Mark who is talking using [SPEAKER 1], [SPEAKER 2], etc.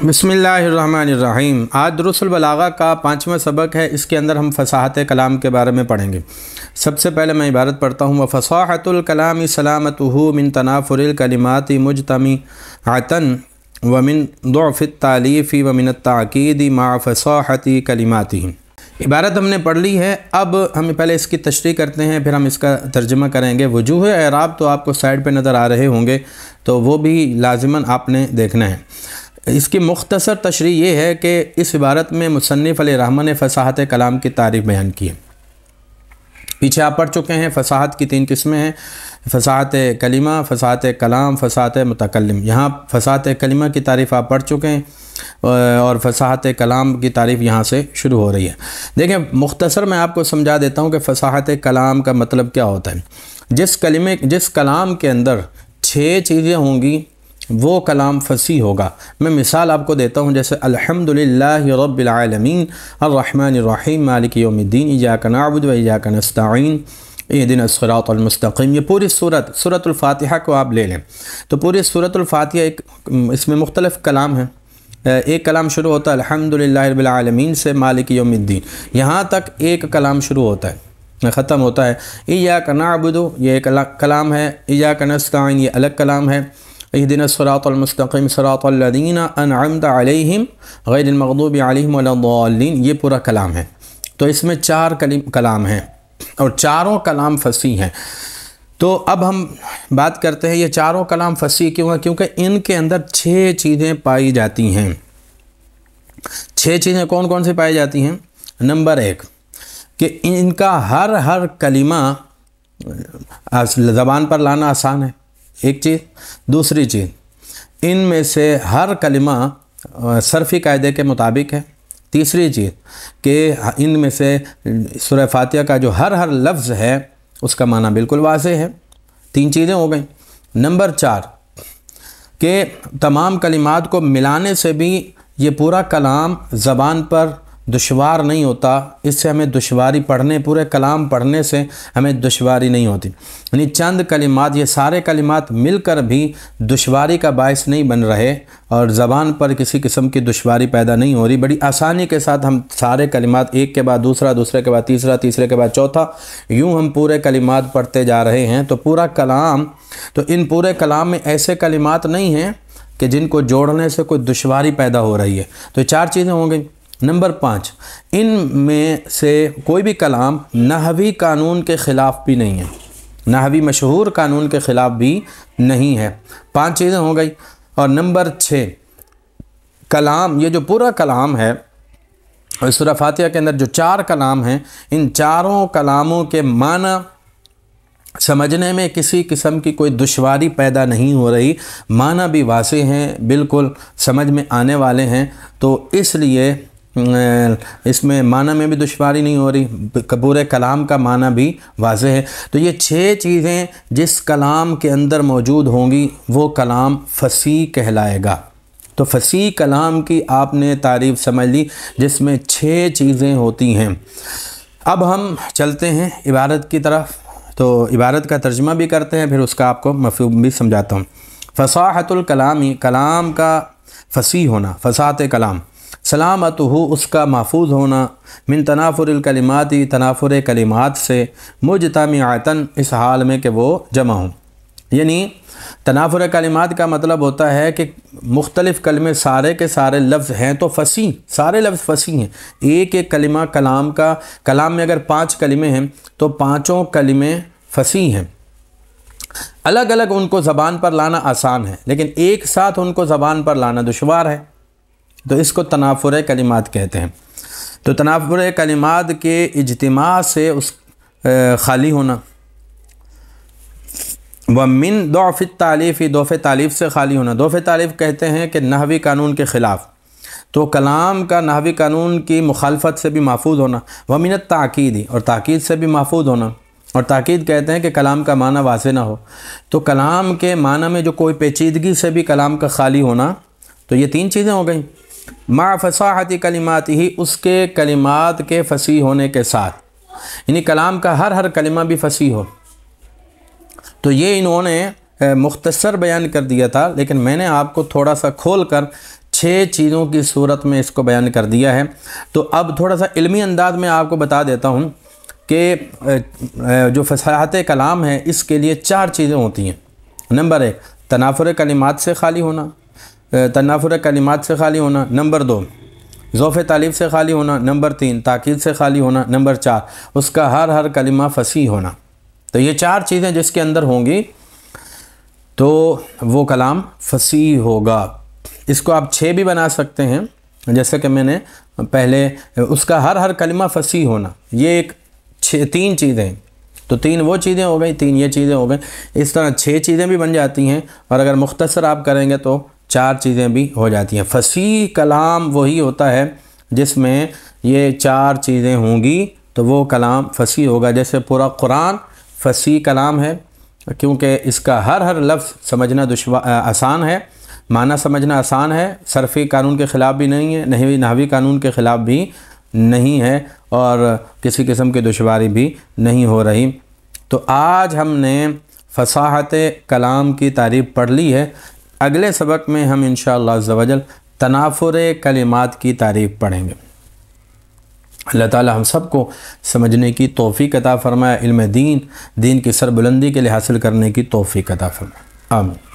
[SPEAKER 1] बिस्मिल्लाहिर्रहमानिर्रहीम। आज दुरुसल बलागा का 5वां सबक है। इसके अंदर हम फसाहत कलाम के बारे में पढ़ेंगे। सबसे पहले मैं इबारत पढ़ता हूँ। व फसाहतुल कलामी सलामतुहु मिन तनाफुरिल कलिमाति मुजतमिअतन व मिन दुअफ़ित तालीफ़ी व मिन ताक़ीदी मा फसाहती कलिमातिही। इबारत हमने पढ़ ली है। अब हम पहले इसकी तशरीह करते हैं, फिर हम इसका तर्जुमा करेंगे। वजूह एराब तो आपको साइड पे नज़र आ रहे होंगे, तो वो भी लाजिमन आपने देखना है। इसकी मुख्तसर तशरीह ये है कि इस इबारत में मुसन्निफ़ अलैहिर्रहमत ने फ़साहत कलाम की तारीफ़ बयान की है। पीछे आप पढ़ चुके हैं। फ़साहत की 3 किस्में हैं: फ़साहत कलिमा, फ़साहत कलाम, फ़साहत मुतकल्लिम। यहाँ फ़साहत कलिमा की तारीफ़ आप पढ़ चुके हैं और फ़साहत कलाम की तारीफ़ यहाँ से शुरू हो रही है। देखें, मुख्तसर मैं आपको समझा देता हूँ कि फ़साहत कलाम का मतलब क्या होता है। जिस कलाम के अंदर 6 चीज़ें होंगी वो कलाम फसी होगा। मैं मिसाल आपको देता हूँ, जैसे अल्हम्दुलिल्लाहि रब्बिल आलमीन अर्रहमानिर रहीम मालिकि यौमिद्दीन इय्याका नअबुदु व इय्याका नस्तईन इहदिनस सिरातल मुस्तक़ीम। ये पूरी सूरतुल फातिहा को आप ले लें तो पूरी सूरतुल फातिहा इसमें मुख्तलिफ़ कलाम हैं। एक कलाम शुरू होता है अल्हम्दुलिल्लाहि रब्बिल आलमीन से मालिकि यौमिद्दीन, यहाँ तक एक कलाम शुरू होता है, ख़त्म होता है। इय्याका नअबुदु ये एक कलाम है, इय्याका नस्तईन ये अलग कलाम है, इहदिनस सिरातल मुस्तक़ीम सिरातल लज़ीना अनअमता अलैहिम गैरिल मग़दूबि अलैहिम वलद्दाल्लीन, ये पूरा कलाम है। तो इसमें 4 कलाम हैं और चारों कलाम फसी हैं। तो अब हम बात करते हैं ये चारों कलाम फसी क्यों हैं? क्योंकि इनके अंदर 6 चीज़ें पाई जाती हैं। 6 चीज़ें कौन कौन सी पाई जाती हैं? नंबर 1 कि इनका हर कलिमा ज़बान पर लाना आसान है, एक चीज़। दूसरी चीज़, इनमें से हर कलिमा सरफ़ी कायदे के मुताबिक है। तीसरी चीज़ कि इनमें से सूरह फातिहा का जो हर लफ्ज़ है उसका माना बिल्कुल वाज़ेह है। 3 चीज़ें हो गई। नंबर 4 कि तमाम कलिमात को मिलाने से भी ये पूरा कलाम ज़बान पर दुश्वार नहीं होता, इससे हमें दुश्वारी पूरे कलाम पढ़ने से हमें दुश्वारी नहीं होती। यानी चंद कलिमात, ये सारे कलिमात मिलकर भी दुश्वारी का बायस नहीं बन रहे और ज़बान पर किसी किस्म की दुश्वारी पैदा नहीं हो रही। बड़ी आसानी के साथ हम सारे कलिमात एक के बाद दूसरा, दूसरे के बाद तीसरा, तीसरे के बाद चौथा, यूँ हम पूरे कलिमात पढ़ते जा रहे हैं। तो पूरा कलाम, तो इन पूरे कलाम में ऐसे कलिमात नहीं हैं कि जिनको जोड़ने से कोई दुश्वारी पैदा हो रही है। तो 4 चीज़ें हो गई। नंबर 5, इन में से कोई भी कलाम नहवी कानून के ख़िलाफ़ भी नहीं है, नहवी मशहूर कानून के ख़िलाफ़ भी नहीं है। 5 चीज़ें हो गई। और नंबर 6, कलाम, ये जो पूरा कलाम है और सूरह फातिहा के अंदर जो 4 कलाम हैं, इन चारों कलामों के माना समझने में किसी किस्म की कोई दुश्वारी पैदा नहीं हो रही, माना भी वाज़ेह हैं, बिल्कुल समझ में आने वाले हैं। तो इसलिए इसमें माना में भी दुश्वारी नहीं हो रही, पूरे कलाम का माना भी वाज़ेह है। तो ये 6 चीज़ें जिस कलाम के अंदर मौजूद होंगी वो कलाम फसी कहलाएगा। तो फसी कलाम की आपने तारीफ़ समझ ली जिसमें 6 चीज़ें होती हैं। अब हम चलते हैं इबारत की तरफ। तो इबारत का तर्जुमा भी करते हैं, फिर उसका आपको मफ़हूम भी समझाता हूँ। फ़साहतुल कलामी, कलाम का फसी होना, फ़साहत कलाम, सलामतुहु उसका महफूज होना, मिन तनाफुरिल कलिमाति तनाफुर कलिमात से, मुजतमिअतन इस हाल में कि वो जमा हों। यानी तनाफुर कलिमात का मतलब होता है कि मुख्तलिफ़ कलमे सारे के सारे लफ्ज़ हैं तो फसी, सारे लफ्ज़ फसी हैं। एक एक कलिमा कलाम में अगर 5 कलिमे हैं तो 5 कलिमे फसी हैं। अलग अलग उनको ज़बान पर लाना आसान है, लेकिन एक साथ उनको ज़बान पर लाना दुश्वार है। तो इसको तनाफुर कलिमात कहते हैं। तो तनाफुर कलिमात के इज्तिमा से उस खाली होना, व मिन दुअफ़ित तालीफ़ी दुअफ़ तालीफ़ से खाली होना। दुअफ़ तालीफ़ कहते हैं कि नहवी कानून के ख़िलाफ़, तो कलाम का नहवी कानून की मुखालफत से भी महफूज होना। व मिन ताक़ीदी, और ताक़ीद से भी महफूज होना। और ताक़ीद कहते हैं कि कलाम का माना वाज़ेह ना हो, तो कलाम के माना में जो कोई पेचीदगी से भी कलाम का खाली होना। तो ये 3 चीज़ें हो गई। मा फसाहती कलिमातिही, उसके कलिमात के फसी होने के साथ, यानी कलाम का हर कलिमा भी फसी हो। तो ये इन्होंने मुख्तसर बयान कर दिया था, लेकिन मैंने आपको थोड़ा सा खोल कर 6 چیزوں کی صورت میں اس کو بیان کر دیا ہے۔ تو اب تھوڑا سا علمی انداز میں آپ کو بتا دیتا ہوں کہ جو فصاحت کلام ہے اس کے لیے 4 چیزیں ہوتی ہیں۔ نمبر 1 تنافر کلمات سے خالی ہونا، نمبر 2 ذوف تعلیف سے خالی ہونا، نمبر 3 تاکید سے خالی ہونا، نمبر 4 اس کا ہر کلمہ فصیح ہونا۔ تو یہ 4 چیزیں جس کے اندر ہوں گی تو وہ کلام فصیح ہوگا۔ اس کو آپ 6 بھی بنا سکتے ہیں، جیسے کہ میں نے پہلے اس کا ہر کلمہ فصیح ہونا، یہ ایک 3 چیزیں ہیں، تو 3 وہ چیزیں ہو گئی، 3 یہ چیزیں ہو گئی، اس طرح 6 چیزیں بھی بن جاتی ہیں، اور اگر مختصر آپ کریں گے تو 4 چیزیں بھی ہو جاتی ہیں۔ فصیح کلام وہی ہوتا ہے جس میں یہ 4 چیزیں ہوں گی تو وہ کلام فصیح ہوگا۔ جیسے پورا قرآن فصیح کلام ہے، کیونکہ اس کا ہر لفظ سمجھنا آسان ہے، معنی سمجھنا آسان ہے، صرفی قانون کے خلاف بھی نہیں ہے، نحوی قانون کے خلاف بھی نہیں ہے، اور کسی قسم کی دشواری بھی نہیں ہو رہی۔ تو آج ہم نے فصاحت کلام کی تعریف پڑھ لی ہے۔ اگلے سبق میں ہم انشاءاللہ عز و جل تنافر کلمات کی تعریف پڑھیں گے۔ اللہ تعالی ہم سب کو سمجھنے کی توفیق عطا فرمائے، علم دین کی سربلندی کے لیے حاصل کرنے کی توفیق عطا فرمائے، آمین۔